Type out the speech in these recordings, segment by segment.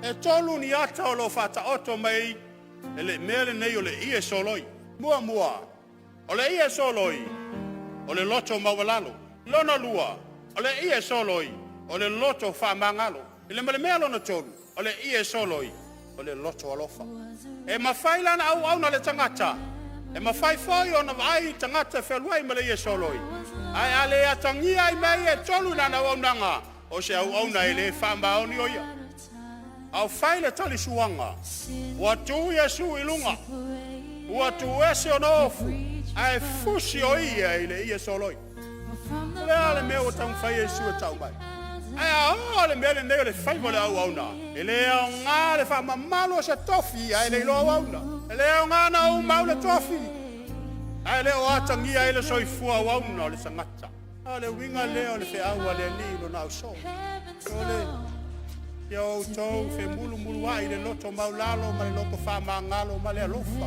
E tolu ni ata o lo fata oto mai. Ele mele nei ole ie soloi. Mua mua. Ole ie soloi. Ole loto mawalalo. Lona lua. Ole ie soloi. Ole loto fa mangalo. Ile mele mele na tolu. Ole ie soloi. Ole loto alofa. E mafaila na au na le tangata. E mafai foi ona vai tangata felwai mele ie soloi. Ai ale atangia i mai e tolu na na wonanga. O se au na ile fa maoni oia. Au faile tali suanga. Watu Yesu ilunga. Watu ese onofu. Ai fusi oia ile ie soloi. Le ale me o tang fai Yesu e tau mai. Ai ale me le nele fai mo le au na. Ele o nga le fa mamalo se tofi ai le lo au na. Ele o nga na o mau le tofi. Ai le o atangia ile soifua au na le sangata. Ale winga le o le fe au le lilo na so. Ole Yo tau fe mulu mulu ai le loto maulalo ma le loto fa mangalo ma le alofa.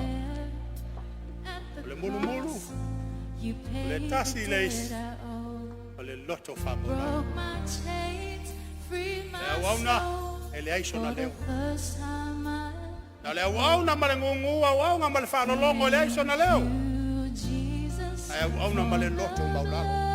Le mulu mulu. Le tasi leis. Le loto fa maulalo. Le awauna ele aiso na leo. Na le awauna ma le ngungu awauna ma le fa no longo le aiso na leo. Ai awauna ma le loto maulalo.